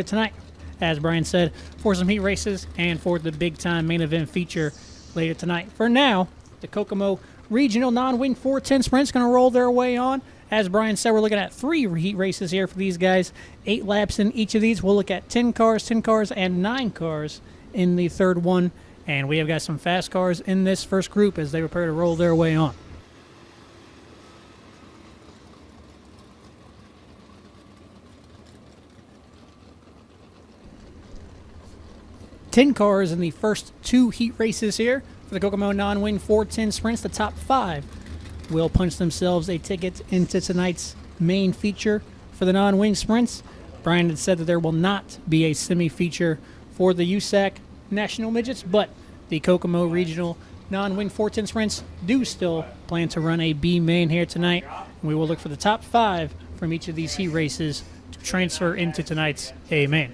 tonight, as Brian said, for some heat races and for the big-time main event feature later tonight. For now, the Kokomo Regional Non-Wing 410 Sprint's going to roll their way on. As Brian said, we're looking at 3 heat races here for these guys. 8 laps in each of these. We'll look at 10 cars, and 9 cars in the third one. And we have got some fast cars in this first group as they prepare to roll their way on. Ten cars in the first 2 heat races here for the Kokomo Non-Wing 410 Sprints. The top 5 will punch themselves a ticket into tonight's main feature for the non-wing sprints. Brian had said that there will not be a semi-feature for the USAC National Midgets, but the Kokomo Regional Non-Wing 410 Sprints do still plan to run a B main here tonight. We will look for the top 5 from each of these heat races to transfer into tonight's A main.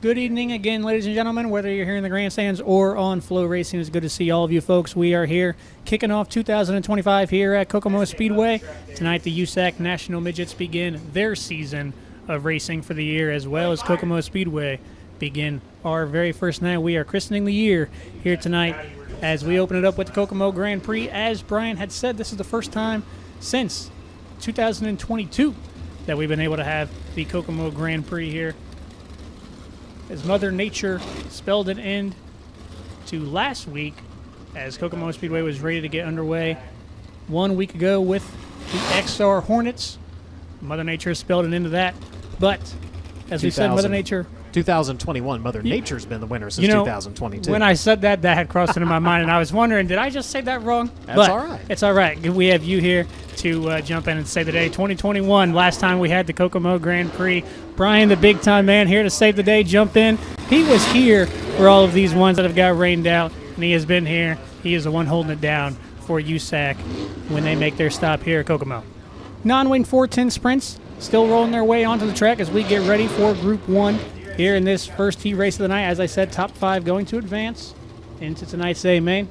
Good evening again, ladies and gentlemen. Whether you're here in the grandstands or on FloRacing, it's good to see all of you folks. We are here kicking off 2025 here at Kokomo Speedway. Tonight, the USAC National Midgets begin their season of racing for the year, as well as Kokomo Speedway begin our very first night. We are christening the year here tonight as we open it up with the Kokomo Grand Prix. As Brian had said, this is the first time since 2022 that we've been able to have the Kokomo Grand Prix here, as Mother Nature spelled an end to last week as Kokomo Speedway was ready to get underway 1 week ago with the XR Hornets. Mother Nature spelled an end to that. But, as we said, Mother Nature... 2021, Mother Nature's been the winner since 2022. When I said that, that had crossed into my mind, and I was wondering, did I just say that wrong? That's all right. It's all right. We have you here to jump in and save the day. 2021, last time we had the Kokomo Grand Prix. Brian, the big-time man, here to save the day, jump in. He was here for all of these ones that have got rained out, and he has been here. He is the one holding it down for USAC when they make their stop here at Kokomo. Non-wing 410 Sprints still rolling their way onto the track as we get ready for Group 1 here in this first heat race of the night. As I said, top 5 going to advance into tonight's A main.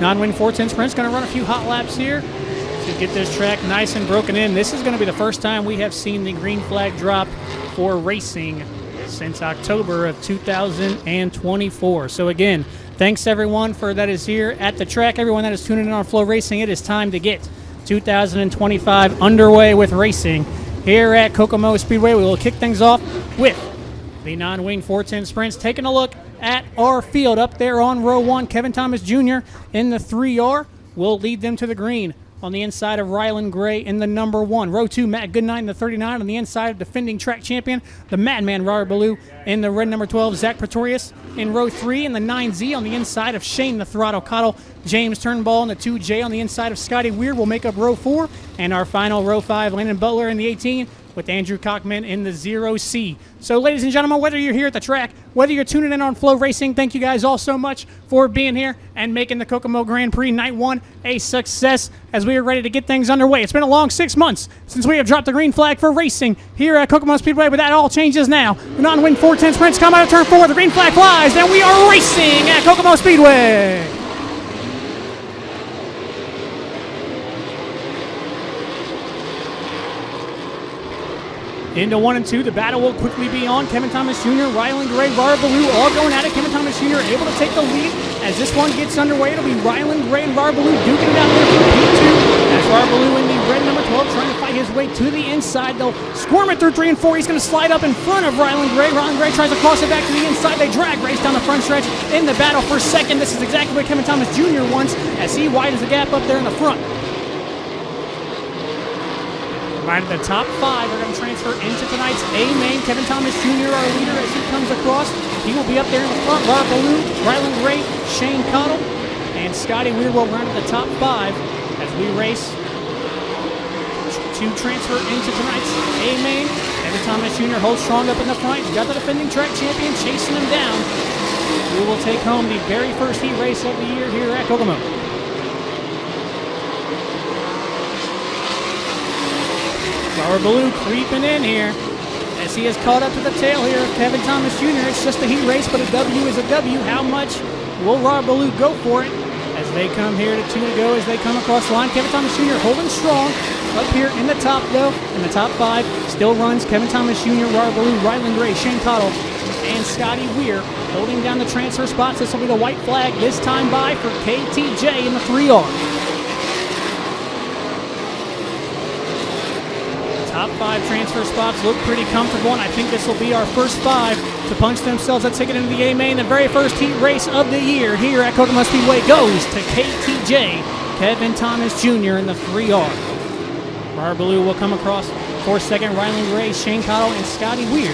Non-wing 410 Sprint's going to run a few hot laps here to get this track nice and broken in. This is going to be the first time we have seen the green flag drop for racing since October of 2024. So again, thanks everyone for that is here at the track. Everyone that is tuning in on FloRacing, it is time to get 2025 underway with racing here at Kokomo Speedway. We will kick things off with the non-wing 410 Sprints. Taking a look at our field up there on row 1, Kevin Thomas Jr. in the 3R will lead them to the green. On the inside of Ryland Gray in the number 1. Row 2, Matt Goodnight in the 39. On the inside of defending track champion, the Madman Robert Ballou in the red number 12, Zach Pretorius. In row 3 in the 9Z on the inside of Shane the Throttle Cottle. James Turnbull in the 2J on the inside of Scotty Weir will make up row 4. And our final row 5, Landon Butler in the 18. With Andrew Cockman in the 0C. So, ladies and gentlemen, whether you're here at the track, whether you're tuning in on FloRacing, thank you guys all so much for being here and making the Kokomo Grand Prix Night 1 a success as we are ready to get things underway. It's been a long 6 months since we have dropped the green flag for racing here at Kokomo Speedway, but that all changes now. The non-wing 410 Sprints come out of turn 4. The green flag flies, and we are racing at Kokomo Speedway. Into 1 and 2, the battle will quickly be on. Kevin Thomas Jr., Ryland Gray, Robert Ballou all going at it. Kevin Thomas Jr. able to take the lead as this one gets underway. It'll be Ryland Gray and Robert Ballou duking it out there for P2 as Barbaloo in the red number 12 trying to fight his way to the inside. They'll squirm it through 3 and 4. He's going to slide up in front of Ryland Gray. Ryland Gray tries to cross it back to the inside. They drag race down the front stretch in the battle for second. This is exactly what Kevin Thomas Jr. wants as he widens the gap up there in the front. Right at the top 5 are going to transfer into tonight's A main. Kevin Thomas Jr., our leader, as he comes across. He will be up there in the front. Barbaloo, Ryland Gray, Shane Cottle, and Scotty Weir will run to the top 5 as we race to transfer into tonight's A main. Kevin Thomas Jr. holds strong up in the front. He's got the defending track champion chasing him down. We will take home the very first heat race of the year here at Kokomo. Barbaloo creeping in here as he is caught up to the tail here of Kevin Thomas Jr. It's just a heat race, but a W is a W. How much will Barbaloo go for it as they come here to 2 to go as they come across the line? Kevin Thomas Jr. holding strong up here in the top, though. In the top 5 still runs Kevin Thomas Jr., Barbaloo, Ryland Gray, Shane Cottle, and Scotty Weir holding down the transfer spots. This will be the white flag this time by for KTJ in the 3R. Top 5 transfer spots look pretty comfortable, and I think this will be our first 5 to punch themselves a ticket into the A main. The very first heat race of the year here at Kokomo Speedway goes to KTJ, Kevin Thomas Jr. in the 3R. Barbaloo will come across for second. Ryland Gray, Shane Cottle, and Scotty Weir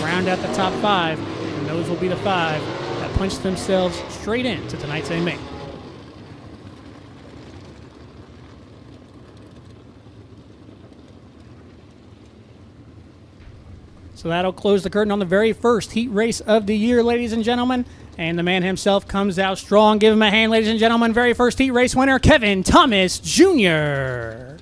round out the top 5, and those will be the 5 that punch themselves straight into tonight's A main. So that'll close the curtain on the very first heat race of the year, ladies and gentlemen. And the man himself comes out strong. Give him a hand, ladies and gentlemen. Very first heat race winner, Kevin Thomas Jr.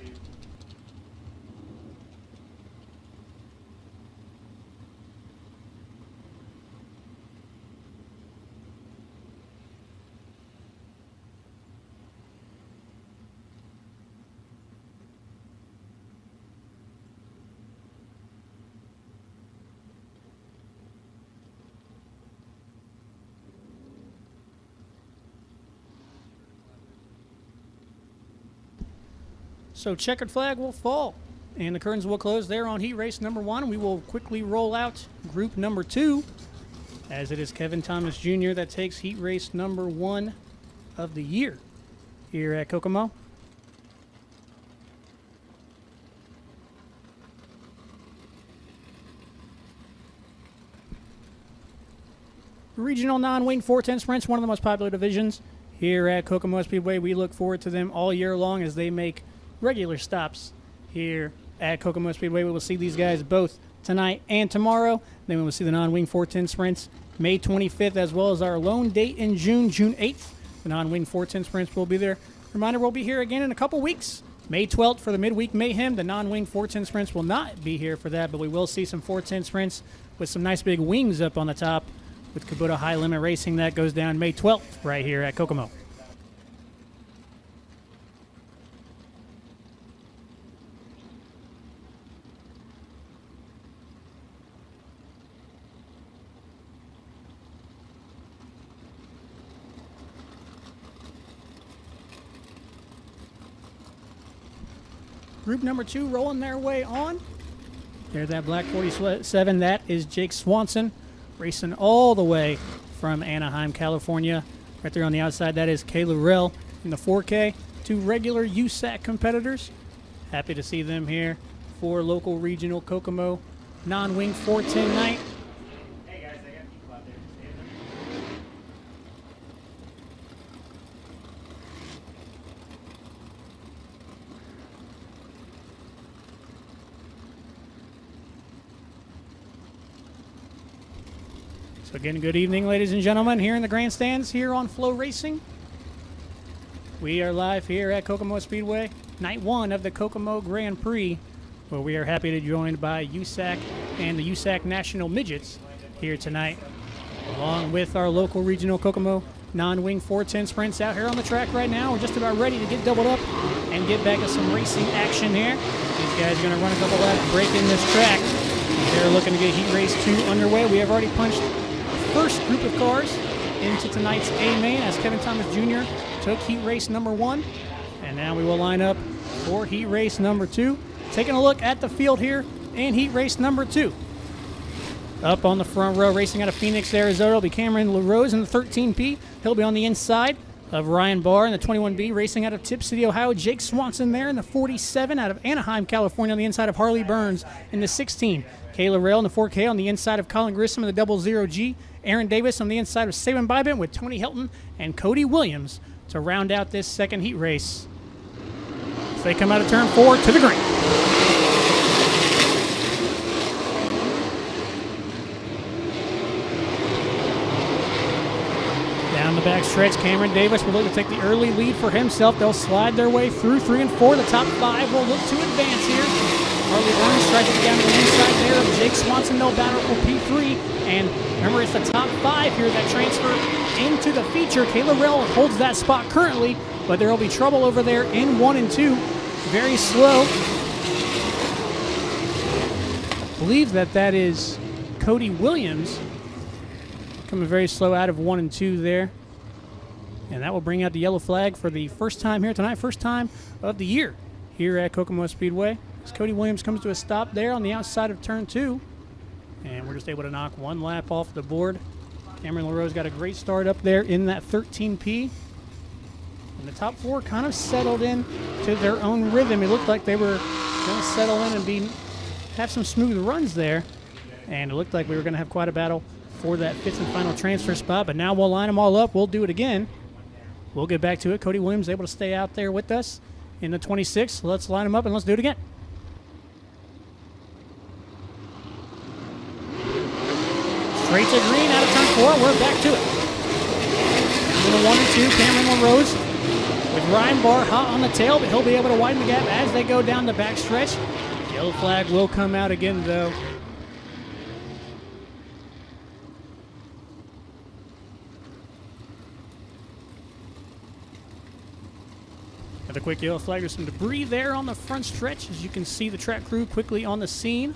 So checkered flag will fall, and the curtains will close there on heat race number 1. We will quickly roll out group number 2, as it is Kevin Thomas Jr. that takes heat race number 1 of the year here at Kokomo. Regional non-wing 410 sprints, one of the most popular divisions here at Kokomo Speedway. We look forward to them all year long as they make regular stops here at Kokomo Speedway. We will see these guys both tonight and tomorrow. Then we will see the non-wing 410 sprints May 25th, as well as our lone date in June 8th. The non-wing 410 sprints will be there. Reminder, we'll be here again in a couple weeks. May 12th for the midweek mayhem. The non-wing 410 sprints will not be here for that, but we will see some 410 sprints with some nice big wings up on the top with Kubota High Limit Racing. That goes down May 12th right here at Kokomo. Group number 2 rolling their way on. There's that black 47. That is Jake Swanson racing all the way from Anaheim, California. Right there on the outside, that is Kayla Rell in the 4K. 2 regular USAC competitors. Happy to see them here for local regional Kokomo non-wing 410 night. Hey guys, I got people out there. So again, good evening, ladies and gentlemen, here in the grandstands here on FloRacing. We are live here at Kokomo Speedway, night 1 of the Kokomo Grand Prix, where we are happy to be joined by USAC and the USAC National Midgets here tonight, along with our local regional Kokomo non-wing 410 sprints out here on the track right now. We're just about ready to get doubled up and get back to some racing action here. These guys are going to run a couple laps, breaking this track. They're looking to get heat race 2 underway. We have already punched first group of cars into tonight's A main as Kevin Thomas Jr. took heat race number 1, and now we will line up for heat race number 2. Taking a look at the field here in heat race number 2. Up on the front row, racing out of Phoenix, Arizona, will be Cameron LaRose in the 13P. He'll be on the inside of Ryan Barr in the 21B. Racing out of Tip City, Ohio, Jake Swanson there in the 47. Out of Anaheim, California, on the inside of Harley Burns in the 16. Kayla Rail in the 4K on the inside of Colin Grissom in the 00G. Aaron Davis on the inside of Saban Bybent with Tony Hilton and Cody Williams to round out this second heat race. So they come out of turn 4 to the green. Down the back stretch, Cameron Davis will look to take the early lead for himself. They'll slide their way through 3 and 4. The top 5 will look to advance here. Harley Burns tries to get down to the inside there of Jake Swanson. They'll battle for P3. And remember, it's the top 5 here that transfer into the feature. Kayla Rell holds that spot currently, but there will be trouble over there in 1 and 2. Very slow. I believe that is Cody Williams. Coming very slow out of 1 and 2 there. And that will bring out the yellow flag for the first time here tonight, first time of the year here at Kokomo Speedway. As Cody Williams comes to a stop there on the outside of turn 2. And we're just able to knock 1 lap off the board. Cameron LaRose got a great start up there in that 13P. And the top 4 kind of settled in to their own rhythm. It looked like they were going to settle in and have some smooth runs there. And it looked like we were going to have quite a battle for that 5th and final transfer spot. But now we'll line them all up. We'll do it again. We'll get back to it. Cody Williams able to stay out there with us in the 26. So let's line them up and let's do it again. Straight to green out of turn 4. We're back to it. In the 1 and 2, Cameron LaRose with Ryan Barr hot on the tail, but he'll be able to widen the gap as they go down the back stretch. Yellow flag will come out again, though. Another quick yellow flag. There's some debris there on the front stretch. As you can see, the track crew quickly on the scene.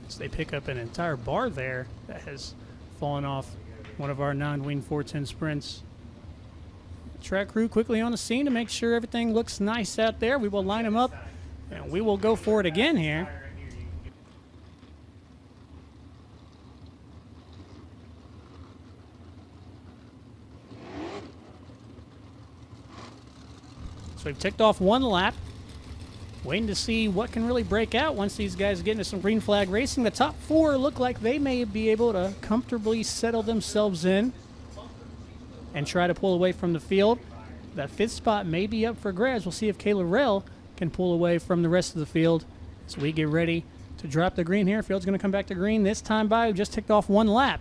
So they pick up an entire bar there that has fallen off one of our non-wing 410 sprints. Track crew quickly on the scene to make sure everything looks nice out there. We will line them up and we will go for it again here. So we've ticked off 1 lap. Waiting to see what can really break out once these guys get into some green flag racing. The top 4 look like they may be able to comfortably settle themselves in and try to pull away from the field. That 5th spot may be up for grabs. We'll see if Kayla Rell can pull away from the rest of the field as we get ready to drop the green here. Field's going to come back to green this time by. We just ticked off 1 lap.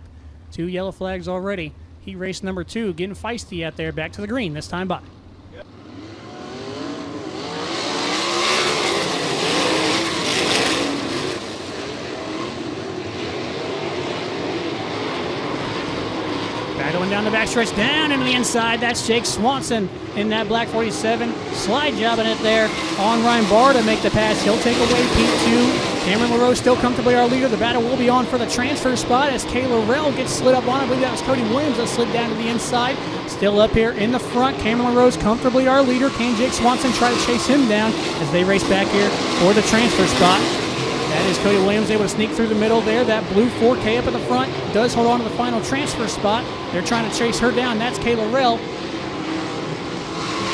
2 yellow flags already. Heat race number 2 getting feisty out there. Back to the green this time by. Battling down the backstretch, down into the inside. That's Jake Swanson in that black 47. Slide jobbing it there on Ryan Barr to make the pass. He'll take away P2. Cameron LaRose still comfortably our leader. The battle will be on for the transfer spot as Kayla Rell gets slid up on it. I believe that was Cody Williams that slid down to the inside. Still up here in the front. Cameron LaRose comfortably our leader. Can Jake Swanson try to chase him down as they race back here for the transfer spot? That is Cody Williams able to sneak through the middle there. That blue 4K up at the front does hold on to the final transfer spot. They're trying to chase her down. That's Kayla Rell.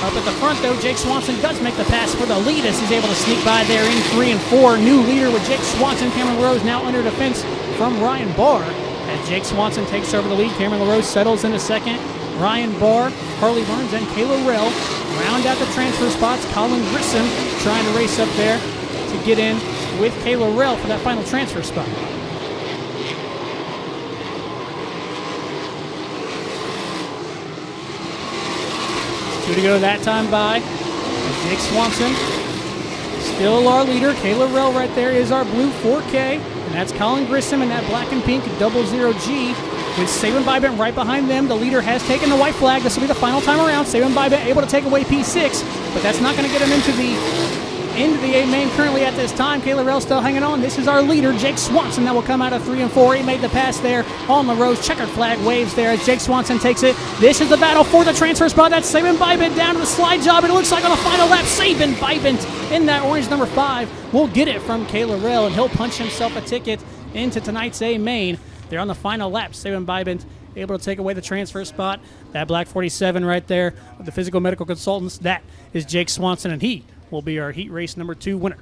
Up at the front, though, Jake Swanson does make the pass for the lead as he's able to sneak by there in 3 and 4. New leader with Jake Swanson. Cameron LaRose now under defense from Ryan Barr. As Jake Swanson takes over the lead, Cameron LaRose settles in a second. Ryan Barr, Harley Burns, and Kayla Rell round out the transfer spots. Colin Grissom trying to race up there to get in with Kayla Rell for that final transfer spot. 2 to go that time by. Jake Swanson, still our leader. Kayla Rell right there is our blue 4K. And that's Colin Grissom in that black and pink 00G with Saban Bybent right behind them. The leader has taken the white flag. This will be the final time around. Saban Bybent able to take away P6, but that's not going to get him into the into the A main currently at this time. Kayla Rell still hanging on. This is our leader, Jake Swanson, that will come out of 3 and 4. He made the pass there on the rose. Checkered flag waves there as Jake Swanson takes it. This is the battle for the transfer spot. That's Saban Bybent down to the slide job. And it looks like on the final lap, Saban Bybent in that orange number 5 will get it from Kayla Rell, and he'll punch himself a ticket into tonight's A main. They're on the final lap. Saban Bybent able to take away the transfer spot. That black 47 right there of the physical medical consultants, that is Jake Swanson, and he will be our heat race number 2 winner.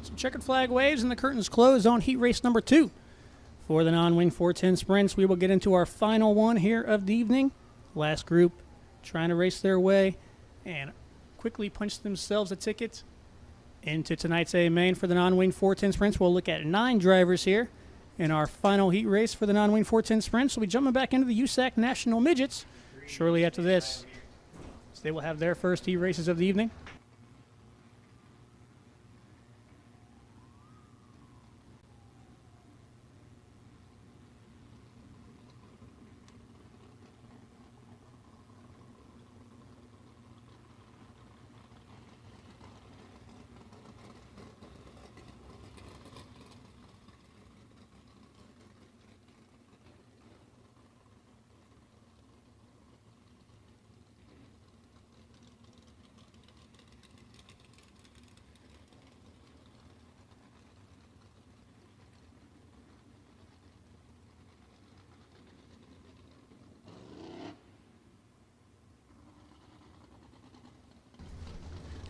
Some checkered flag waves and the curtains close on heat race number 2. For the non-wing 410 sprints, we will get into our final one here of the evening. Last group trying to race their way and quickly punch themselves a ticket into tonight's A main. For the non-wing 410 sprints, we'll look at 9 drivers here in our final heat race for the non-wing 410 sprints. We'll be jumping back into the USAC National Midgets shortly after this. So they will have their first heat races of the evening.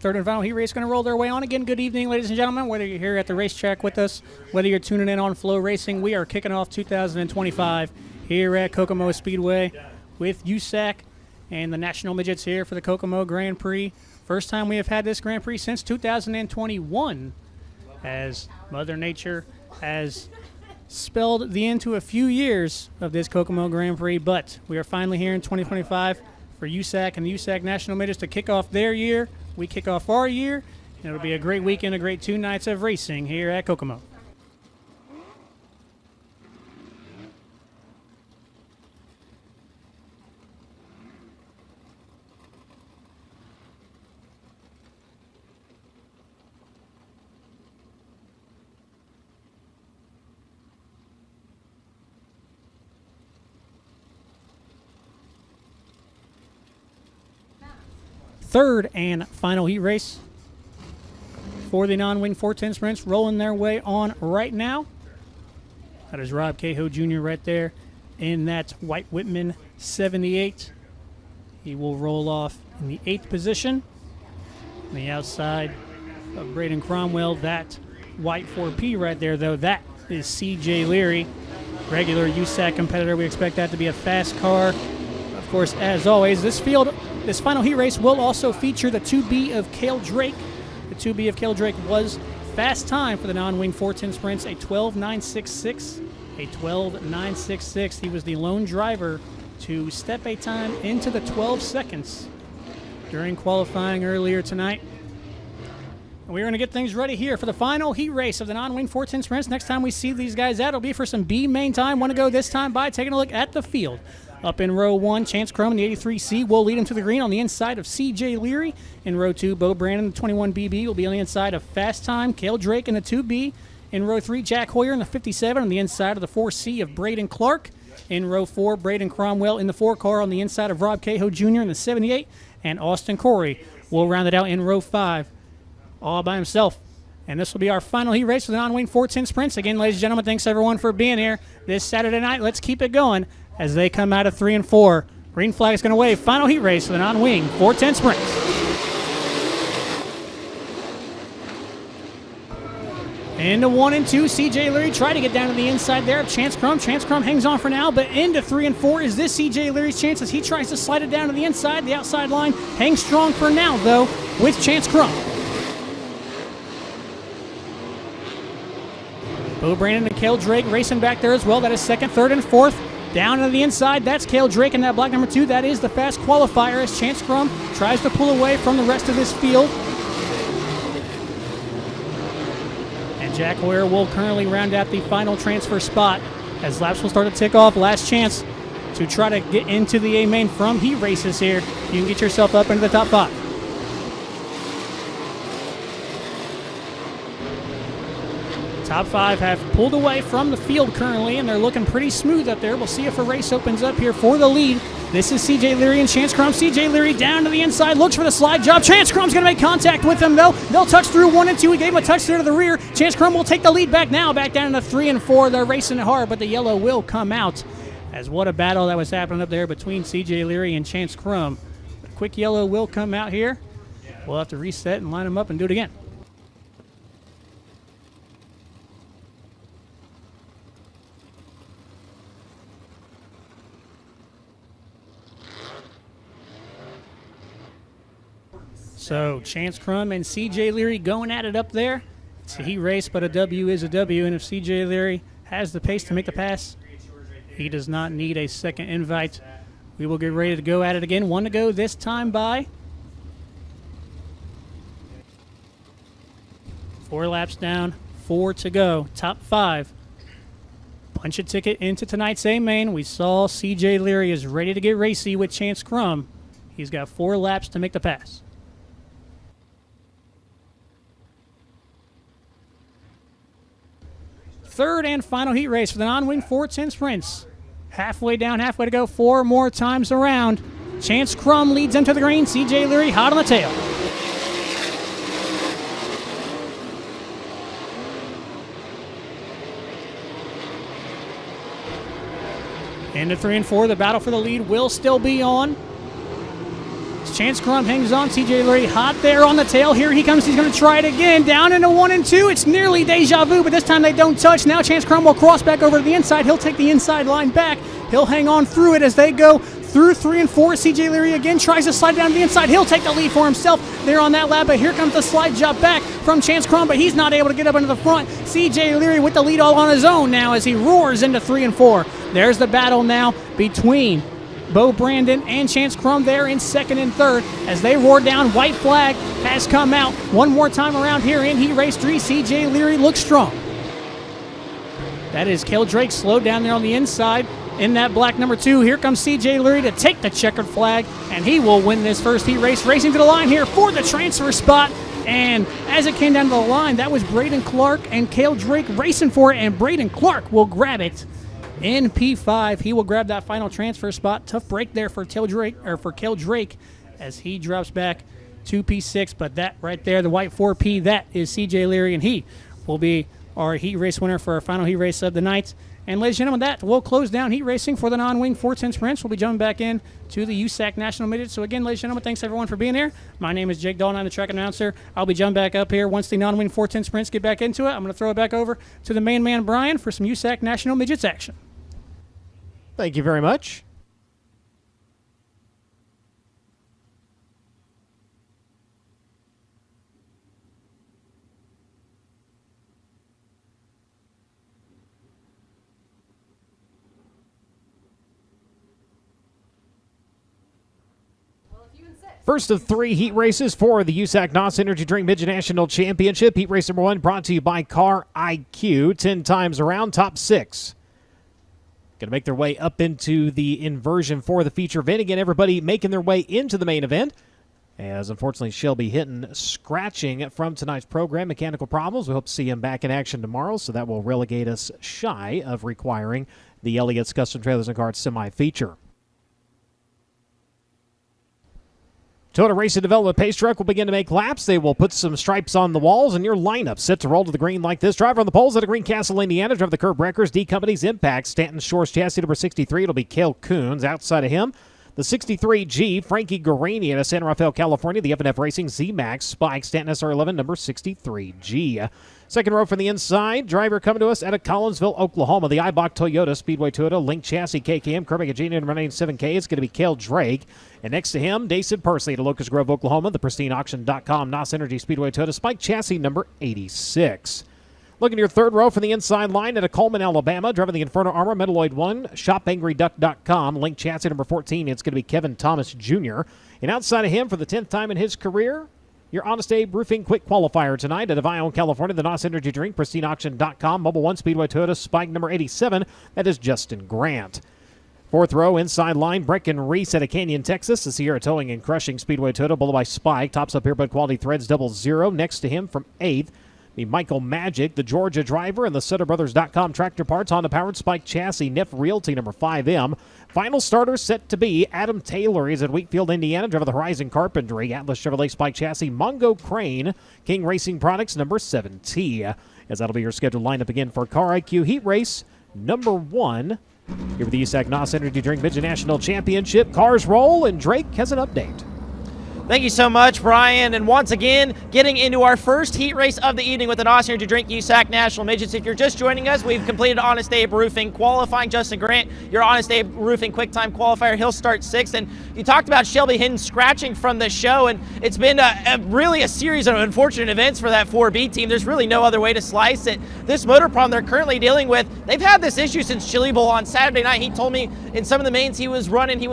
Third and final heat race going to roll their way on. Again, good evening, ladies and gentlemen. Whether you're here at the racetrack with us, whether you're tuning in on FloRacing, we are kicking off 2025 here at Kokomo Speedway with USAC and the National Midgets here for the Kokomo Grand Prix. First time we have had this Grand Prix since 2021, as Mother Nature has spelled the end to a few years of this Kokomo Grand Prix, but we are finally here in 2025 for USAC and the USAC National Midgets to kick off their year. We kick off our year, and it'll be a great weekend, a great 2 nights of racing here at Kokomo. Third and final heat race for the non-wing 410 sprints rolling their way on right now. That is Rob Cahoe Jr. right there in that white Whitman 78. He will roll off in the 8th position. On the outside of Braden Cromwell, that white 4P right there, though, that is CJ Leary, regular USAC competitor. We expect that to be a fast car. Of course, as always, this final heat race will also feature the 2B of Cale Drake. The 2B of Cale Drake was fast time for the non-wing 410 sprints, a 12.966. A 12.966. He was the lone driver to step a time into the 12 seconds during qualifying earlier tonight. And we're going to get things ready here for the final heat race of the non-wing 410 sprints. Next time we see these guys out, it'll be for some B main time. Want to go this time by taking a look at the field. Up in row 1, Chance Crum in the 83C will lead him to the green on the inside of C.J. Leary. In row 2, Bo Brandon, the 21BB, will be on the inside of Fast Time, Cale Drake in the 2B. In row 3, Jack Hoyer in the 57 on the inside of the 4C of Braden Clark. In row 4, Braden Cromwell in the 4 car on the inside of Rob Cahoe Jr. in the 78. And Austin Corey will round it out in row 5 all by himself. And this will be our final heat race for the non-wing 410 sprints. Again, ladies and gentlemen, thanks everyone for being here this Saturday night. Let's keep it going as they come out of 3 and 4. Green flag is going to wave. Final heat race for the non-wing 410 sprints. Into 1 and 2, C.J. Leary tried to get down to the inside there of Chance Crum. Chance Crum hangs on for now, but into 3 and 4 is this C.J. Leary's chance as he tries to slide it down to the inside. The outside line hangs strong for now, though, with Chance Crum. Bo Brandon and Cale Drake racing back there as well. That is second, third, and fourth. Down to the inside, that's Cale Drake in that black number 2. That is the fast qualifier as Chance Crum tries to pull away from the rest of this field. And Jack Hoyer will currently round out the final transfer spot as laps will start to tick off. Last chance to try to get into the A main from heat races here. You can get yourself up into the top 5. Top 5 have pulled away from the field currently, and they're looking pretty smooth up there. We'll see if a race opens up here for the lead. This is CJ Leary and Chance Crum. CJ Leary down to the inside, looks for the slide job. Chance Crum's going to make contact with him, though. They'll touch through 1 and 2. He gave him a touch there to the rear. Chance Crum will take the lead back now, back down to 3 and 4. They're racing it hard, but the yellow will come out. As what a battle that was happening up there between CJ Leary and Chance Crum. The quick yellow will come out here. We'll have to reset and line them up and do it again. So Chance Crum and CJ Leary going at it up there. It's a heat race, but a W is a W, and if CJ Leary has the pace to make the pass, he does not need a second invite. We will get ready to go at it again. 1 to go this time by. 4 laps down, 4 to go. Top 5. Punch a ticket into tonight's A main. We saw CJ Leary is ready to get racy with Chance Crum. He's got 4 laps to make the pass. Third and final heat race for the non-wing 410 sprints. Halfway down, halfway to go, 4 more times around. Chance Crum leads into the green. CJ Leary hot on the tail. Into 3 and 4, the battle for the lead will still be on. Chance Crum hangs on. CJ Leary hot there on the tail. Here he comes. He's going to try it again. Down into 1 and 2. It's nearly deja vu, but this time they don't touch. Now Chance Crum will cross back over to the inside. He'll take the inside line back. He'll hang on through it as they go through 3 and 4. CJ Leary again tries to slide down to the inside. He'll take the lead for himself there on that lap, but here comes the slide job back from Chance Crum, but he's not able to get up into the front. CJ Leary with the lead all on his own now as he roars into 3 and 4. There's the battle now between Bo Brandon and Chance Crum there in 2nd and 3rd as they roar down. White flag has come out. One more time around here in heat race 3. CJ Leary looks strong. That is Cale Drake slowed down there on the inside in that black number 2. Here comes CJ Leary to take the checkered flag, and he will win this first heat race. Racing to the line here for the transfer spot. And as it came down to the line, that was Braden Clark and Cale Drake racing for it, and Braden Clark will grab it. In P5, he will grab that final transfer spot. Tough break there for Cale Drake as he drops back to P6. But that right there, the white 4P, that is CJ Leary, and he will be our heat race winner for our final heat race of the night. And ladies and gentlemen, that will close down heat racing for the non-wing 410 sprints. We'll be jumping back in to the USAC National Midget. So again, ladies and gentlemen, thanks everyone for being here. My name is Jake Dalton. I'm the track announcer. I'll be jumping back up here once the non-wing 410 sprints get back into it. I'm going to throw it back over to the main man, Brian, for some USAC National Midgets action. Thank you very much. First of 3 heat races for the USAC NOS Energy Drink Midget National Championship. Heat race number 1 brought to you by Car IQ. 10 times around, top 6. Going to make their way up into the inversion for the feature event. Again, everybody making their way into the main event. As unfortunately, Shelby Hinton scratching from tonight's program. Mechanical problems. We hope to see him back in action tomorrow, so that will relegate us shy of requiring the Elliott's Custom Trailers and Carts semi-feature. Toyota Racing Development Pace Truck will begin to make laps. They will put some stripes on the walls, and your lineup set to roll to the green like this. Driver on the poles out of Greencastle, Indiana. Driver the Curb Wreckers, D Company's Impact. Stanton Shores chassis number 63. It'll be Cale Coons. Outside of him, the 63G, Frankie Guarini out of San Rafael, California. The F&F Racing Z-Max Spike, Stanton SR11, number 63G. Second row from the inside, driver coming to us out of Collinsville, Oklahoma. The Ibach Toyota, Speedway Toyota, Link Chassis KKM, Kermit Genie, number 97K. It's going to be Cale Drake. And next to him, Dason Persley to Locust Grove, Oklahoma. The PristineAuction.com, NOS Energy Speedway Toyota, Spike Chassis number 86. Looking at your third row for the inside line at Coleman, Alabama. Driving the Inferno Armor, Metalloid 1, shopangryduck.com. Link chassis number 14. It's going to be Kevin Thomas Jr. And outside of him, for the 10th time in his career, your Honest Abe Roofing Quick Qualifier tonight at Avio, California. The NOS Energy Drink, pristineauction.com. Mobile 1 Speedway Toyota Spike number 87. That is Justin Grant. Fourth row, inside line, Brecken Reese out of Canyon, Texas. The Sierra Towing and Crushing Speedway Toyota, Bull by Spike. Tops up here, Bud Quality Threads 00. Next to him from 8th, the Michael Magic, the Georgia driver, and the SutterBrothers.com Tractor Parts, Honda Powered Spike Chassis, Neff Realty number 5M. Final starter set to be Adam Taylor. He's at Wheatfield, Indiana, driver the Horizon Carpentry, Atlas Chevrolet Spike Chassis, Mongo Crane, King Racing Products number 7T. As that'll be your scheduled lineup again for Car IQ Heat Race number 1. Here with the USAC NOS Energy Drink Midget National Championship. Cars roll, and Drake has an update. Thank you so much, Brian. And once again, getting into our first heat race of the evening with the NOS Energy Drink USAC National Midgets. If you're just joining us, we've completed Honest Abe Roofing qualifying. Justin Grant, your Honest Abe Roofing quick time qualifier, he'll start 6th. And you talked about Shelby Hinton scratching from the show, and it's been really a series of unfortunate events for that 4B team. There's really no other way to slice it. This motor problem they're currently dealing with, they've had this issue since Chili Bowl on Saturday night. He told me in some of the mains he was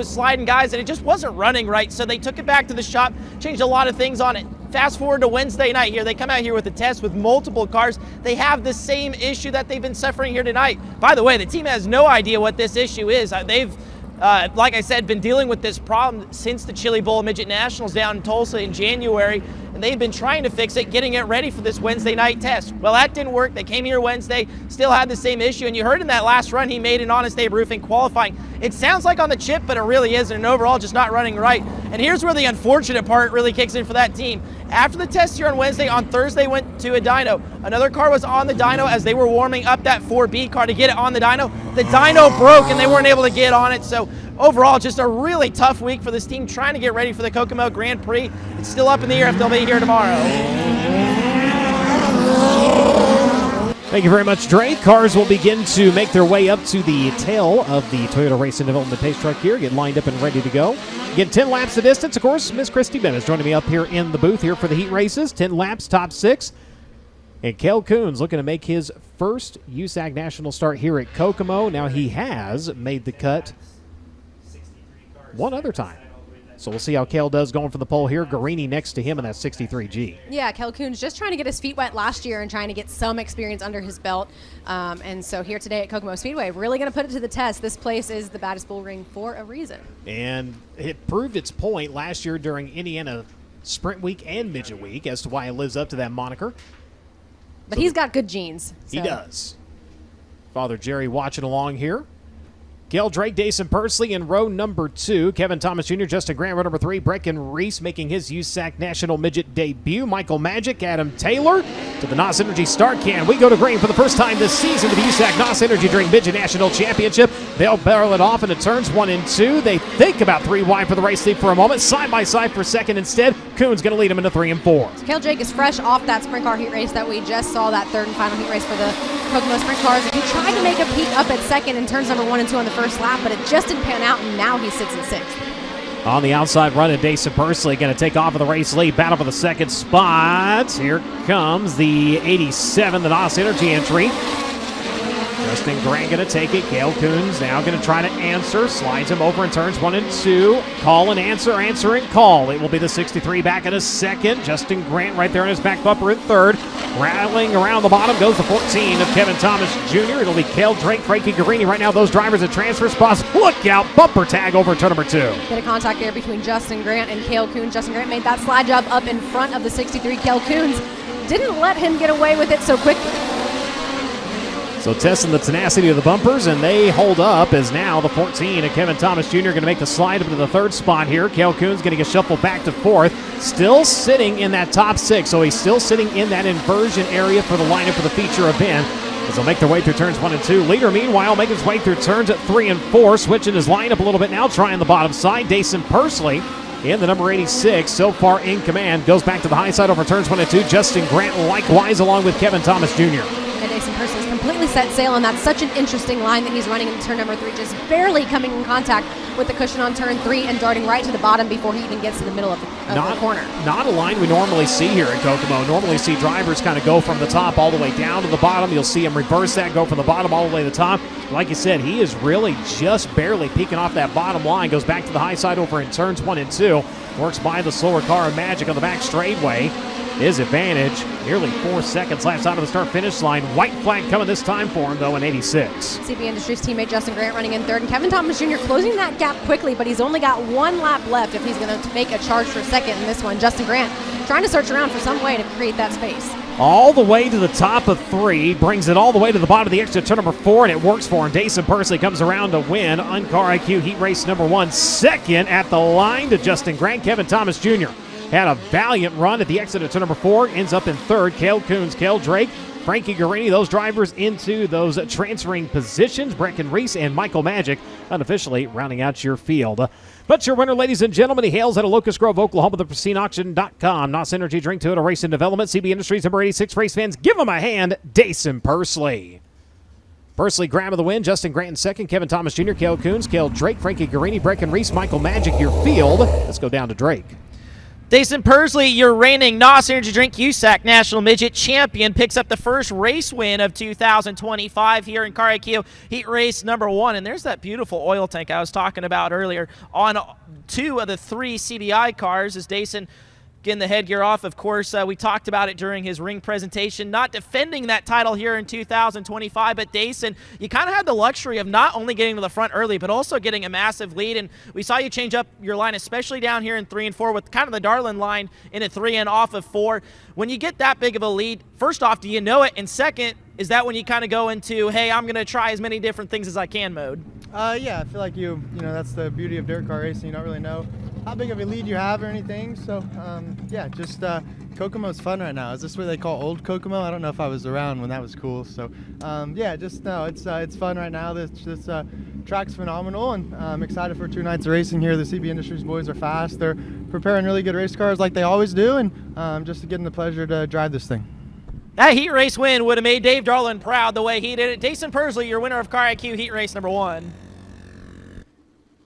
sliding guys, and it just wasn't running right. So they took it back to the shop, changed a lot of things on it. Fast forward to Wednesday night here. They come out here with a test with multiple cars. They have the same issue that they've been suffering here tonight. By the way, the team has no idea what this issue is. They've, like I said, been dealing with this problem since the Chili Bowl Midget Nationals down in Tulsa in January, and they've been trying to fix it, getting it ready for this Wednesday night test. Well, that didn't work. They came here Wednesday, still had the same issue, and you heard in that last run he made in Honest Abe Roofing qualifying. It sounds like on the chip, but it really isn't, and overall just not running right. And here's where the unfortunate part really kicks in for that team. After the test here on Wednesday, on Thursday went to a dyno. Another car was on the dyno as they were warming up that 4B car to get it on the dyno. The dyno broke and they weren't able to get on it, so overall just a really tough week for this team trying to get ready for the Kokomo Grand Prix. It's still up in the air if they'll be here tomorrow. Thank you very much, Drake. Cars will begin to make their way up to the tail of the Toyota Racing Development Pace Truck here, get lined up and ready to go. Get 10 laps of distance. Of course, Miss Christy Bennett is joining me up here in the booth here for the heat races. 10 laps, top 6. And Cale Coons looking to make his first USAC National start here at Kokomo. Now he has made the cut one other time. So we'll see how Cale does going for the pole here. Guarini next to him in that 63G. Yeah, Cale Coons just trying to get his feet wet last year and trying to get some experience under his belt. And so here today at Kokomo Speedway, really going to put it to the test. This place is the baddest bull ring for a reason. And it proved its point last year during Indiana Sprint Week and Midget Week as to why it lives up to that moniker. But so he's got good genes. So. He does. Father Jerry watching along here. Gail Drake, Dason Pursley in row number 2. Kevin Thomas Jr., Justin Grant, row number 3. Brecken Reese making his USAC National Midget debut. Michael Magic, Adam Taylor to the NOS Energy start can. We go to green for the first time this season to the USAC NOS Energy Drink Midget National Championship. They'll barrel it off into turns 1 and 2. They think about 3 wide for the race lead for a moment. Side by side for second instead. Coon's going to lead him into 3 and 4. So Cale Drake is fresh off that sprint car heat race that we just saw, that third and final heat race for the Kokomo sprint cars. He tried to make a peak up at second in turns number 1 and 2 on the first lap, but it just didn't pan out, and now he sits in 6th. On the outside run, and Dason Pursley going to take off of the race lead. Battle for the second spot. Here comes the 87, the NOS Energy entry. Justin Grant going to take it. Cale Coons now going to try to answer. Slides him over in turns 1 and 2. Call and answer, answer and call. It will be the 63 back in a second. Justin Grant right there in his back bumper in third. Rattling around the bottom goes the 14 of Kevin Thomas Jr. It'll be Cale Drake, Frankie Guarini. Right now those drivers at transfer spots. Look out, bumper tag over turn number 2. Bit of contact there between Justin Grant and Cale Coons. Justin Grant made that slide job up in front of the 63. Cale Coons didn't let him get away with it so quickly. So testing the tenacity of the bumpers, and they hold up as now the 14 of Kevin Thomas Jr. going to make the slide up to the third spot here. Cale Coons going to get shuffled back to 4th. Still sitting in that top 6, so he's still sitting in that inversion area for the lineup for the feature event as they'll make their way through turns 1 and 2. Leader, meanwhile, making his way through turns at 3 and 4, switching his lineup a little bit now, trying the bottom side. Dason Pursley in the number 86, so far in command, goes back to the high side over turns 1 and 2. Justin Grant likewise along with Kevin Thomas Jr. And Jason Pursley's completely set sail, and that's such an interesting line that he's running in turn number 3, just barely coming in contact with the cushion on turn 3 and darting right to the bottom before he even gets to the middle of the corner. Not a line we normally see here at Kokomo. Normally see drivers kind of go from the top all the way down to the bottom. You'll see him reverse that, go from the bottom all the way to the top. Like you said, he is really just barely peeking off that bottom line. Goes back to the high side over in turns 1 and 2. Works by the slower car of Magic on the back straightaway. His advantage, nearly 4 seconds left out of the start-finish line. White flag coming this time for him, though, in 86. CB Industries teammate Justin Grant running in 3rd, and Kevin Thomas Jr. closing that gap quickly, but he's only got 1 lap left if he's going to make a charge for 2nd in this one. Justin Grant trying to search around for some way to create that space. All the way to the top of 3, brings it all the way to the bottom of the exit turn number 4, and it works for him. Jason Pursley comes around to win Uncar IQ Heat Race number 1. Second at the line to Justin Grant. Kevin Thomas Jr. had a valiant run at the exit of turn number 4, ends up in 3rd. Cale Coons, Cale Drake, Frankie Guarini, those drivers into those transferring positions. Brecken Reese and Michael Magic unofficially rounding out your field. But your winner, ladies and gentlemen, he hails out of Locust Grove, Oklahoma, the PriceAuction.com. NOS Energy Drink, Toyota Racing Development, CB Industries, number 86. Race fans, give him a hand, Jason Pursley. Pursley grabbing the win. Justin Grant in 2nd. Kevin Thomas Jr., Cale Coons, Cale Drake, Frankie Guarini, Brecken Reese, Michael Magic, your field. Let's go down to Drake. Jason Pursley, your reigning NOS Energy Drink USAC National Midget Champion, picks up the first race win of 2025 here in Car IQ Heat Race number 1. And there's that beautiful oil tank I was talking about earlier on 2 of the 3 CDI cars as Jason getting the headgear off. Of course, we talked about it during his ring presentation, not defending that title here in 2025, but Jason, you kind of had the luxury of not only getting to the front early, but also getting a massive lead, and we saw you change up your line, especially down here in 3 and 4 with kind of the Darlin line in at 3 and off of 4. When you get that big of a lead, first off, do you know it? And second, is that when you kind of go into, hey, I'm going to try as many different things as I can mode? Yeah, I feel like you know, that's the beauty of dirt car racing. You don't really know how big of a lead you have or anything. So, yeah, just Kokomo's fun right now. Is this what they call old Kokomo? I don't know if I was around when that was cool. So, yeah, just no, it's fun right now. This track's phenomenal, and I'm excited for 2 nights of racing here. The CB Industries boys are fast. They're preparing really good race cars like they always do, and just getting the pleasure to drive this thing. That heat race win would have made Dave Darlin proud the way he did it. Jason Pursley, your winner of Car IQ Heat Race number 1.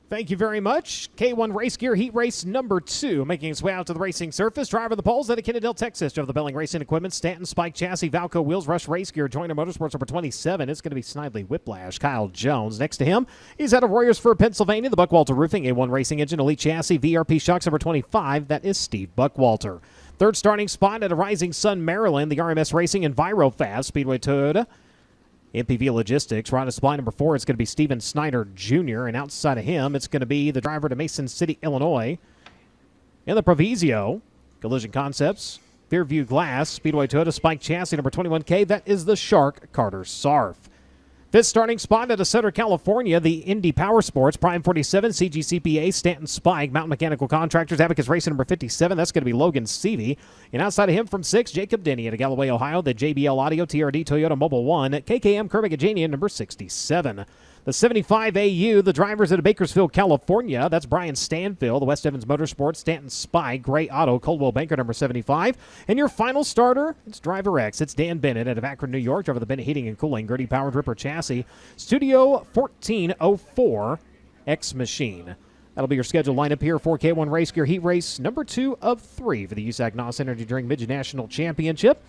Thank you very much. K1 Race Gear Heat Race number 2, making its way out to the racing surface. Driver of the poles out of Kennedale, Texas. Driver of the Belling Racing Equipment, Stanton Spike Chassis, Valco Wheels, Rush Race Gear, Joyner Motorsports number 27. It's going to be Snidely Whiplash, Kyle Jones. Next to him, he's out of Royersford, Pennsylvania. The Buckwalter Roofing, A1 Racing Engine, Elite Chassis, VRP Shocks number 25. That is Steve Buckwalter. 3rd starting spot at a Rising Sun, Maryland. The RMS Racing and Envirofast, Speedway Toyota. MPV Logistics, right of supply number 4, it's going to be Steven Snyder Jr., and outside of him, it's going to be the driver to Mason City, Illinois. In the Provisio, Collision Concepts, Fairview Glass, Speedway Toyota, Spike Chassis number 21K, that is the Shark Carter Sarf. 5th starting spot at Sutter, California, the Indy Power Sports, Prime 47, CGCPA, Stanton Spike, Mountain Mechanical Contractors, Abacus Racing number 57. That's going to be Logan Seavey. And outside of him from 6, Jacob Denny at Galloway, Ohio, the JBL Audio, TRD, Toyota Mobile 1, KKM Kerbagajanian number 67. The 75 AU, the drivers out of Bakersfield, California. That's Brian Stanfield, the West Evans Motorsports, Stanton Spy, Gray Auto, Coldwell Banker, number 75. And your final starter, it's Driver X. It's Dan Bennett out of Akron, New York, driver of the Bennett Heating and Cooling, Gritty Powered Ripper Chassis, Studio 1404 X Machine. That'll be your scheduled lineup here for K1 Race Gear Heat Race number 2 of 3 for the USAC NOS Energy Drink Midget National Championship.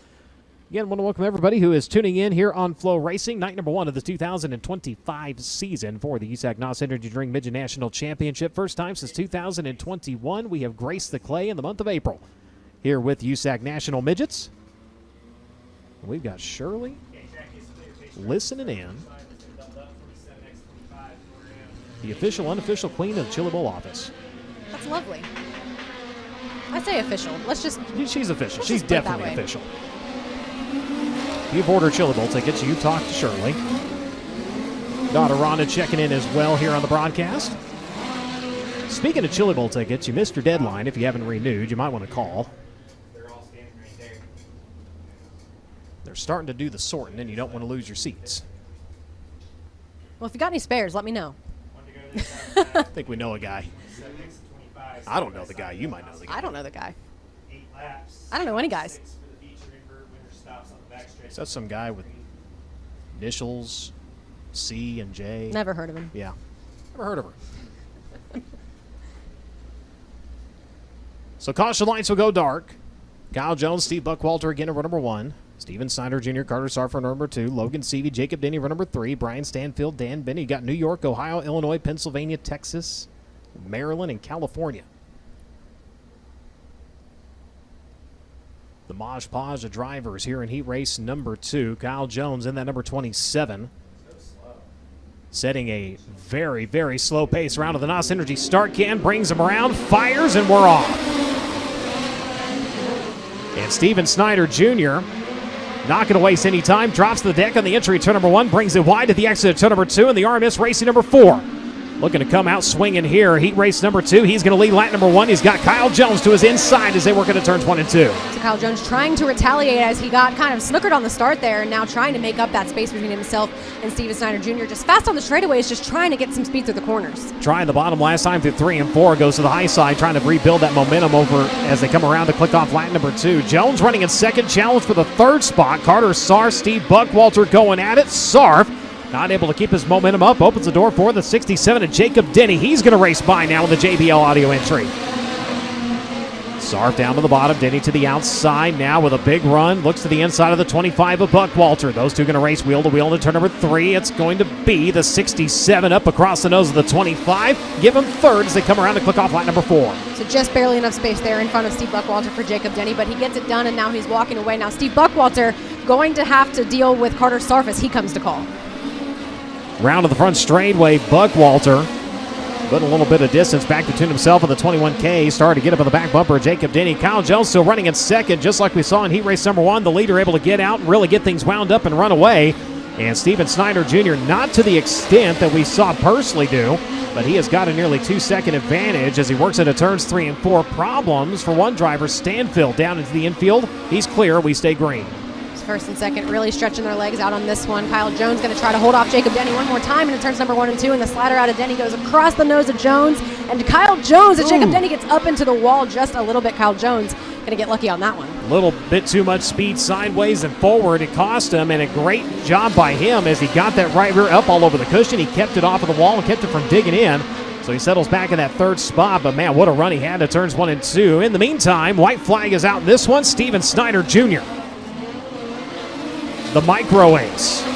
Again, I want to welcome everybody who is tuning in here on FloRacing, night number 1 of the 2025 season for the USAC NOS Energy Drink Midget National Championship. First time since 2021, we have graced the clay in the month of April here with USAC National Midgets. We've got Shirley listening in, the official, unofficial queen of the Chili Bowl office. That's lovely. I say official. Let's just... She's official. Let's She's just put it that definitely way. official. You've ordered Chili Bowl tickets. You talked to Shirley. Daughter Rhonda checking in as well here on the broadcast. Speaking of Chili Bowl tickets, you missed your deadline. If you haven't renewed, you might want to call. They're all standing right there. They're starting to do the sorting, and you don't want to lose your seats. Well, if you got any spares, let me know. One to go to this side. I think we know a guy. So next to 25. I don't know the guy. You might know the guy. I don't know the guy. 8 laps. I don't know any guys. 6 for the feature invert, winner stops on the backstretch. Is that some guy with Initials C and J. Never heard of him. Yeah. Never heard of her. So caution lights will go dark. Kyle Jones, Steve Buckwalter again at run number 1. Steven Snyder Jr., Carter Sarfer number 2. Logan Seavey, Jacob Denny run number 3. Brian Stanfield, Dan Benny. You got New York, Ohio, Illinois, Pennsylvania, Texas, Maryland, and California. The Maj Paj of drivers here in heat race number 2. Kyle Jones in that number 27. Setting a very, very slow pace around to the NOS Energy start can. Brings him around, fires, and we're off. And Steven Snyder Jr., not going to waste any time, drops the deck on the entry turn number 1, brings it wide to the exit of turn number 2, and the RMS Racing number 4. Looking to come out swinging here. Heat race number 2. He's going to lead lap number 1. He's got Kyle Jones to his inside as they work into turns 1 and 2. So Kyle Jones trying to retaliate as he got kind of snookered on the start there, and now trying to make up that space between himself and Steven Snyder Jr. Just fast on the straightaways, just trying to get some speed through the corners. Trying the bottom last time through 3 and 4. Goes to the high side, trying to rebuild that momentum over as they come around to click off lap number 2. Jones running in second, challenge for the 3rd spot. Carter Sarf, Steve Buckwalter going at it. Sarf not able to keep his momentum up. Opens the door for the 67 and Jacob Denny. He's going to race by now with the JBL audio entry. Sarf down to the bottom. Denny to the outside now with a big run. Looks to the inside of the 25 of Buckwalter. Those two going to race wheel to wheel into turn number 3. It's going to be the 67 up across the nose of the 25. Give him 3rd as they come around to click off lap number 4. So just barely enough space there in front of Steve Buckwalter for Jacob Denny, but he gets it done, and now he's walking away. Now Steve Buckwalter going to have to deal with Carter Sarf as he comes to call. Round of the front straightaway, Buckwalter putting a little bit of distance back between himself and the 21K. Started to get up on the back bumper of Jacob Denny. Kyle Jones still running in second, just like we saw in heat race number 1. The leader able to get out and really get things wound up and run away. And Steven Snyder Jr., not to the extent that we saw Pursley do, but he has got a nearly 2-second advantage as he works into turns 3 and 4. Problems for one driver, Stanfield down into the infield. He's clear. We stay green. First and second really stretching their legs out on this one. Kyle Jones going to try to hold off Jacob Denny one more time into turns number 1 and 2, and the slider out of Denny goes across the nose of Jones, and Kyle Jones, as Jacob Denny gets up into the wall just a little bit. Kyle Jones going to get lucky on that one. A little bit too much speed sideways and forward. It cost him, and a great job by him as he got that right rear up all over the cushion. He kept it off of the wall and kept it from digging in. So he settles back in that 3rd spot, but man, what a run he had to turns 1 and 2. In the meantime, white flag is out in this one. Steven Snyder Jr., the micro ace,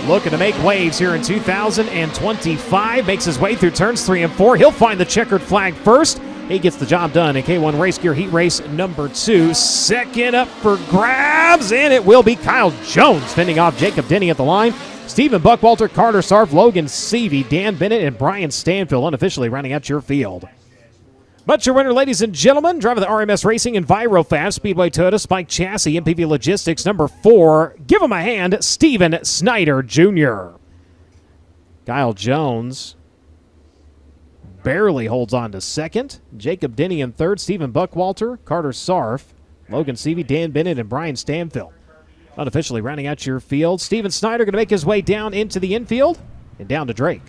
looking to make waves here in 2025. Makes his way through turns 3 and 4. He'll find the checkered flag first. He gets the job done in K1 Race Gear Heat Race number 2. Second up for grabs, and it will be Kyle Jones fending off Jacob Denny at the line. Stephen Buckwalter, Carter Sarf, Logan Seavey, Dan Bennett, and Brian Stanfield unofficially rounding out your field. But your winner, ladies and gentlemen, driver of the RMS Racing and Envirofast Speedway Toyota Spike Chassis MPV Logistics number 4. Give him a hand, Steven Snyder Jr. Kyle Jones barely holds on to second. Jacob Denny in 3rd. Stephen Buckwalter, Carter Sarf, Logan Seavey, Dan Bennett, and Brian Stanfield unofficially rounding out your field. Steven Snyder going to make his way down into the infield and down to Drake.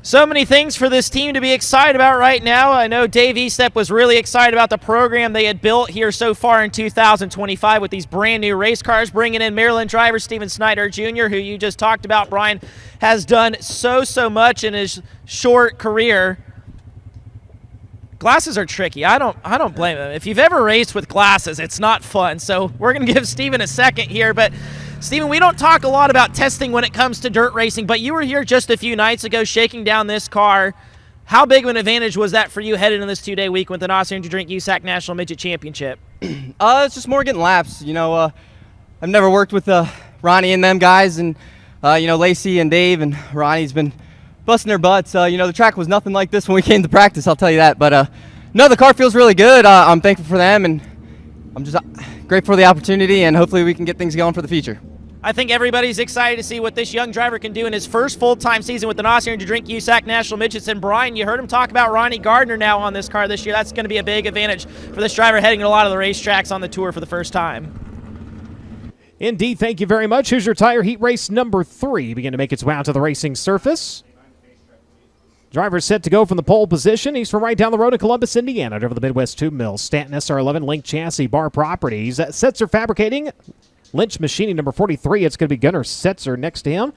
So many things for this team to be excited about right now. I know Dave Estep was really excited about the program they had built here so far in 2025 with these brand new race cars, bringing in Maryland driver Steven Snyder Jr., who you just talked about. Brian has done so much in his short career. Glasses are tricky. I don't blame him. If you've ever raced with glasses, it's not fun. So we're going to give Steven a second here, but Steven, we don't talk a lot about testing when it comes to dirt racing, but you were here just a few nights ago shaking down this car. How big of an advantage was that for you headed into this 2-day week with the NOS Energy Drink USAC National Midget Championship? It's just more getting laps. You know, I've never worked with Ronnie and them guys, and, you know, Lacey and Dave and Ronnie's been busting their butts. You know, the track was nothing like this when we came to practice, I'll tell you that. But, no, the car feels really good. I'm thankful for them, and I'm just grateful for the opportunity, and hopefully we can get things going for the future. I think everybody's excited to see what this young driver can do in his first full-time season with the NOS Energy Drink USAC National Midgets. And Brian, you heard him talk about Ronnie Gardner now on this car this year. That's going to be a big advantage for this driver heading to a lot of the racetracks on the tour for the first time. Indeed, thank you very much. Here's your tire heat race number 3. Begin to make its way out to the racing surface. Driver set to go from the pole position. He's from right down the road in Columbus, Indiana. Over the Midwest Tube Mill, Stanton SR11 Link Chassis Bar Properties. Sets are fabricating Lynch Machining, number 43. It's going to be Gunnar Setzer next to him.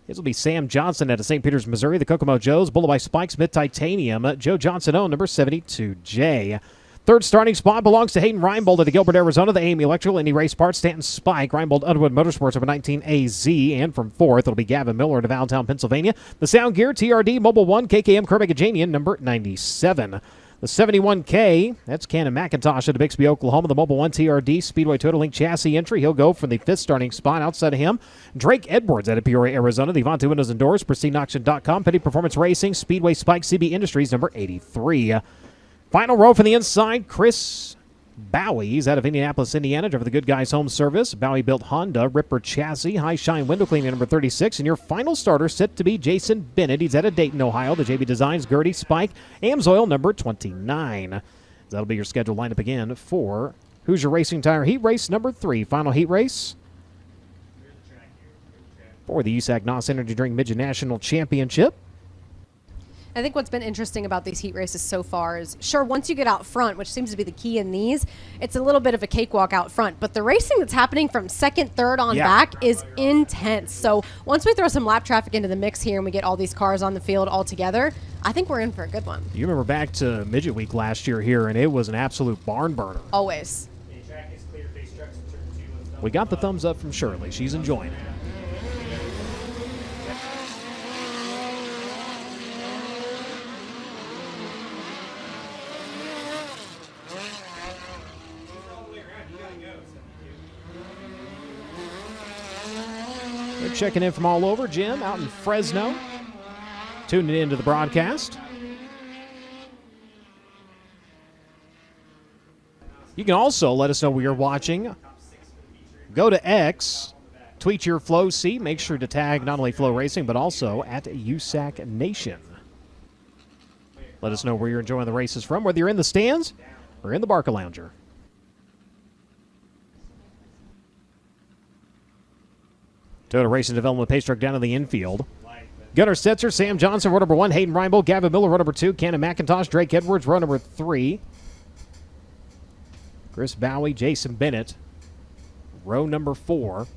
This will be Sam Johnson out of St. Peters, Missouri. The Kokomo Joes, Bull by Spikes, Mid-Titanium. Joe Johnson, number 72J. Third starting spot belongs to Hayden Reinbold at Gilbert, Arizona. The Amy Electrical Indy Race Parts, Stanton Spike, Reinbold Underwood Motorsports, number 19AZ. And from fourth, it'll be Gavin Miller out of Allentown, Pennsylvania. The Sound Gear, TRD, Mobile 1, KKM Kerbagajanian, number 97. The 71K, that's Cannon McIntosh out of Bixby, Oklahoma. The Mobile 1 TRD Speedway Total Link chassis entry. He'll go from the fifth starting spot. Outside of him, Drake Edwards out of Peoria, Arizona. The Avante Windows and Doors, PristineAuction.com, Petty Performance Racing, Speedway Spike, CB Industries, number 83. Final row from the inside, Chris Bowie. He's out of Indianapolis, Indiana. Driver the Good Guys Home Service. Bowie built Honda, Ripper Chassis, High Shine Window Cleaning, number 36. And your final starter set to be Jason Bennett. He's out of Dayton, Ohio. The JB Designs, Gertie Spike, Amsoil, number 29. That'll be your scheduled lineup again for Hoosier Racing Tire Heat Race number 3. Final heat race for the USAC NOS Energy Drink Midget National Championship. I think what's been interesting about these heat races so far is, sure, once you get out front, which seems to be the key in these, it's a little bit of a cakewalk out front. But the racing that's happening from second, third on back is intense. So once we throw some lap traffic into the mix here and we get all these cars on the field all together, I think we're in for a good one. You remember back to Midget Week last year here, and it was an absolute barn burner. Always. We got the thumbs up from Shirley. She's enjoying it. They're checking in from all over. Jim out in Fresno, tuning into the broadcast. You can also let us know where you're watching. Go to X, tweet your Flow C. Make sure to tag not only Flow Racing, but also at USAC Nation. Let us know where you're enjoying the races from, whether you're in the stands or in the Barca Lounger. Toyota Racing Development pace truck down to the infield. Gunnar Setzer, Sam Johnson, row number 1. Hayden Reinbold, Gavin Miller, row number 2. Cannon McIntosh, Drake Edwards, row number 3. Chris Bowie, Jason Bennett, row number 4.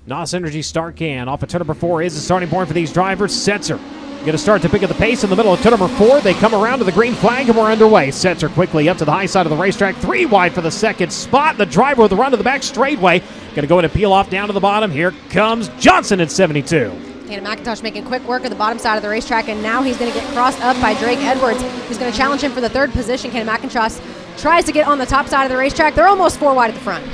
NOS Energy start can off of turn number 4 is the starting point for these drivers. Setzer going to start to pick up the pace in the middle of turn number 4. They come around to the green flag and we're underway. Setzer quickly up to the high side of the racetrack. 3 wide for the second spot. The driver with the run to the back straightaway. Going to go in and peel off down to the bottom. Here comes Johnson at 72. Cannon McIntosh making quick work of the bottom side of the racetrack, and now he's going to get crossed up by Drake Edwards, who's going to challenge him for the third position. Cannon McIntosh tries to get on the top side of the racetrack. They're almost 4 wide at the front.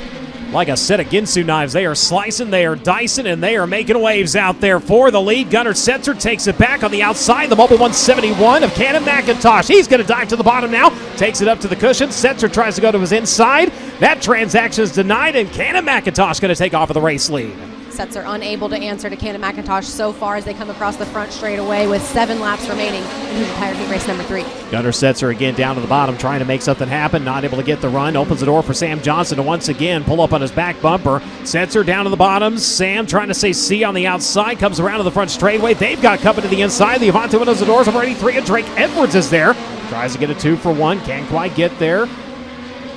Like a set of Ginsu knives, they are slicing, they are dicing, and they are making waves out there for the lead. Gunnar Setzer takes it back on the outside. The Mobile 171 of Cannon McIntosh. He's going to dive to the bottom now. Takes it up to the cushion. Setzer tries to go to his inside. That transaction is denied, and Cannon McIntosh going to take off of the race lead. Setzer unable to answer to Cannon McIntosh so far as they come across the front straightaway with 7 laps remaining in Hoosier Tire Heat Race number 3. Gunnar Setzer again down to the bottom, trying to make something happen. Not able to get the run. Opens the door for Sam Johnson to once again pull up on his back bumper. Setzer down to the bottom. Sam trying to say C on the outside. Comes around to the front straightaway. They've got company to the inside. The Avante Windows and Doors number 83. And Drake Edwards is there. Tries to get a 2 for 1. Can't quite get there.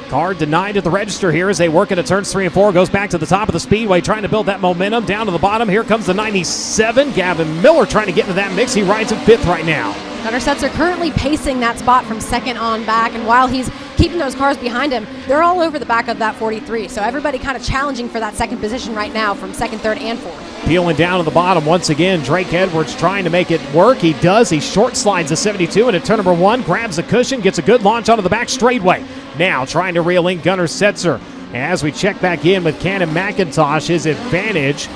Car denied at the register here as they work into turns 3 and 4. Goes back to the top of the speedway, trying to build that momentum. Down to the bottom. Here comes the 97. Gavin Miller trying to get into that mix. He rides in 5th right now. Gunnar Setzer currently pacing that spot from second on back, and while he's keeping those cars behind him, they're all over the back of that 43. So everybody kind of challenging for that second position right now from second, third, and fourth. Peeling down to the bottom once again. Drake Edwards trying to make it work. He does. He short slides the 72 and at turn number 1 grabs the cushion, gets a good launch onto the back straightaway. Now trying to reel in Gunnar Setzer. As we check back in with Cannon McIntosh, his advantage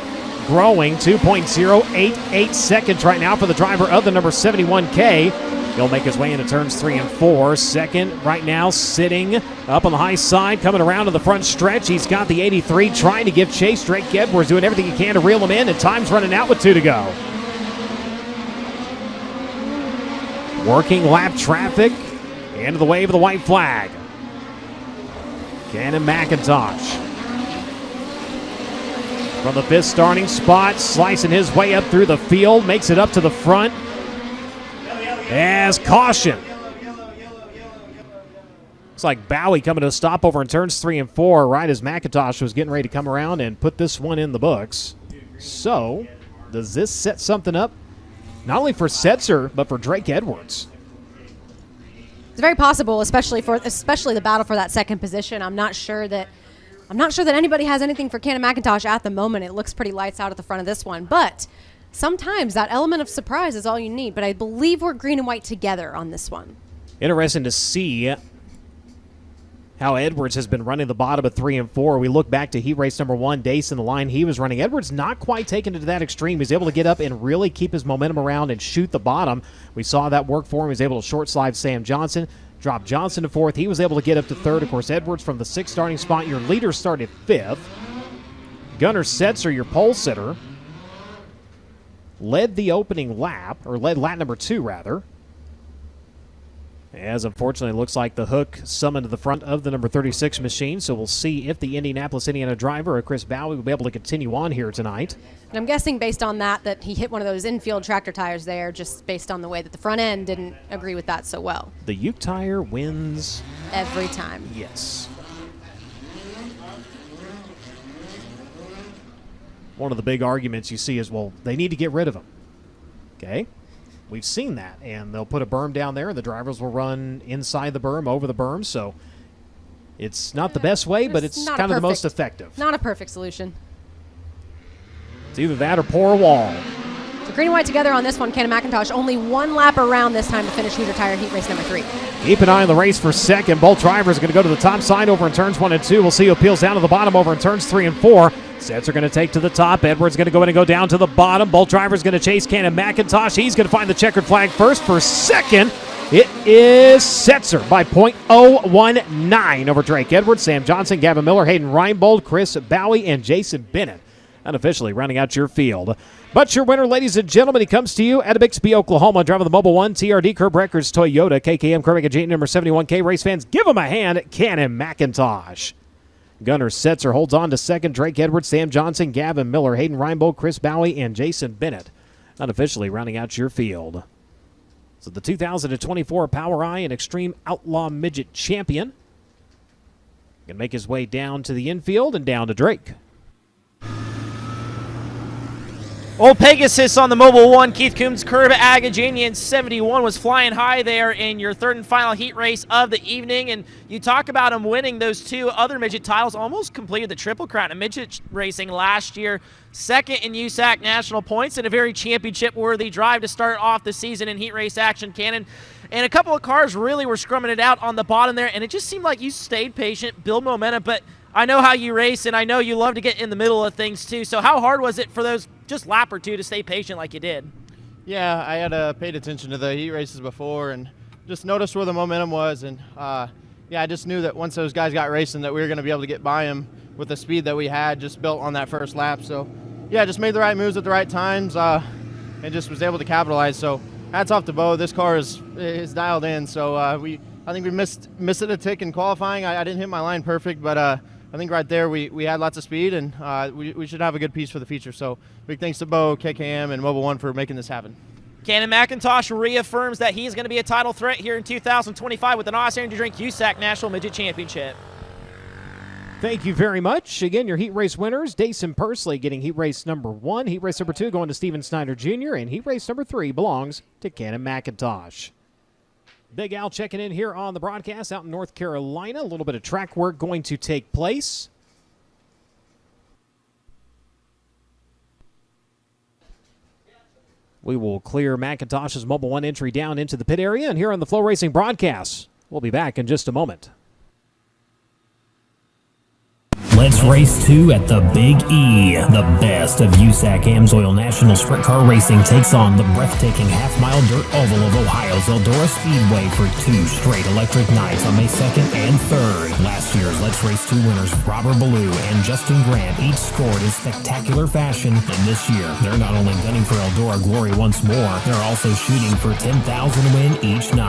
growing 2.088 seconds right now for the driver of the number 71K. He'll make his way into turns 3 and 4. Second right now sitting up on the high side, coming around to the front stretch. He's got the 83 trying to give chase. Drake Edwards doing everything he can to reel him in, and time's running out with 2 to go. Working lap traffic into the wave of the white flag. Cannon McIntosh from the 5th starting spot, slicing his way up through the field, makes it up to the front. As caution Looks like Bowie coming to a stop over in turns 3 and 4 right as McIntosh was getting ready to come around and put this one in the books. So, does this set something up not only for Setzer, but for Drake Edwards? It's very possible, especially the battle for that second position. I'm not sure that anybody has anything for Cannon McIntosh at the moment. It looks pretty lights out at the front of this one, but sometimes that element of surprise is all you need. But I believe we're green and white together on this one. Interesting to see how Edwards has been running the bottom of 3 and 4. We look back to heat race number 1, Dace in the line he was running. Edwards not quite taken it to that extreme. He's able to get up and really keep his momentum around and shoot the bottom. We saw that work for him. He was able to short slide Sam Johnson, drop Johnson to 4th. He was able to get up to 3rd. Of course, Edwards from the 6th starting spot. Your leader started 5th. Gunnar Setzer, your pole sitter, led the opening lap, or led lap number 2, rather. As unfortunately, it looks like the hook summoned to the front of the number 36 machine, so we'll see if the Indianapolis, Indiana driver, Chris Bowie, will be able to continue on here tonight. And I'm guessing based on that he hit one of those infield tractor tires there, just based on the way that the front end didn't agree with that so well. The Uke tire wins every time. Yes. One of the big arguments you see is, well, they need to get rid of him. Okay? We've seen that, and they'll put a berm down there, and the drivers will run inside the berm, over the berm, so it's not the best way, but it's kind of the most effective. Not a perfect solution. It's either that or pour a wall. So green and white together on this one. Cannon McIntosh only 1 lap around this time to finish heater tire heat race number 3. Keep an eye on the race for second. Both drivers are going to go to the top side over in turns 1 and 2. We'll see who peels down to the bottom over in turns 3 and 4. Sets are going to take to the top. Edwards going to go in and go down to the bottom. Both drivers going to chase Cannon McIntosh. He's going to find the checkered flag first. For second, it is Setzer by .019 over Drake Edwards, Sam Johnson, Gavin Miller, Hayden Reinbold, Chris Bowie, and Jason Bennett. Unofficially rounding out your field. But your winner, ladies and gentlemen, he comes to you out of Bixby, Oklahoma, driving the Mobile 1 TRD Curb Records Toyota KKM Corvette J number 71K. Race fans, give him a hand, Cannon McIntosh. Gunnar Setzer holds on to second. Drake Edwards, Sam Johnson, Gavin Miller, Hayden Reinbold, Chris Bowie, and Jason Bennett. Unofficially rounding out your field. So the 2024 Power Eye and Extreme Outlaw Midget Champion going to make his way down to the infield and down to Drake. Old Pegasus on the Mobile 1, Keith Coombs, Curb Agajanian 71 was flying high there in your third and final heat race of the evening. And you talk about him winning those 2 other midget titles, almost completed the Triple Crown in midget racing last year. Second in USAC national points and a very championship-worthy drive to start off the season in heat race action, Cannon. And a couple of cars really were scrumming it out on the bottom there, and it just seemed like you stayed patient, build momentum, but I know how you race, and I know you love to get in the middle of things too. So how hard was it for those just lap or 2 to stay patient like you did? Yeah, I had paid attention to the heat races before and just noticed where the momentum was. And, yeah, I just knew that once those guys got racing that we were going to be able to get by them with the speed that we had just built on that first lap. So, yeah, just made the right moves at the right times and just was able to capitalize. So hats off to Bo. This car is dialed in. So I think we missed it a tick in qualifying. I didn't hit my line perfect, but I think right there we had lots of speed, and we should have a good piece for the future. So big thanks to Bo, KKM, and Mobile 1 for making this happen. Cannon McIntosh reaffirms that he's going to be a title threat here in 2025 with an Honest Energy Drink USAC National Midget Championship. Thank you very much. Again, your heat race winners, Dayson Pursley getting heat race number 1, heat race number 2 going to Steven Snyder Jr., and heat race number 3 belongs to Cannon McIntosh. Big Al checking in here on the broadcast out in North Carolina. A little bit of track work going to take place. We will clear McIntosh's Mobile 1 entry down into the pit area, and here on the FloRacing broadcast, we'll be back in just a moment. Let's race 2 at the Big E. The best of USAC Amsoil National Sprint Car Racing takes on the breathtaking half-mile dirt oval of Ohio's Eldora Speedway for 2 straight electric nights on May 2nd and 3rd. Last year's Let's Race 2 winners Robert Ballou and Justin Grant each scored in spectacular fashion, and this year they're not only gunning for Eldora glory once more, they're also shooting for $10,000 win each night.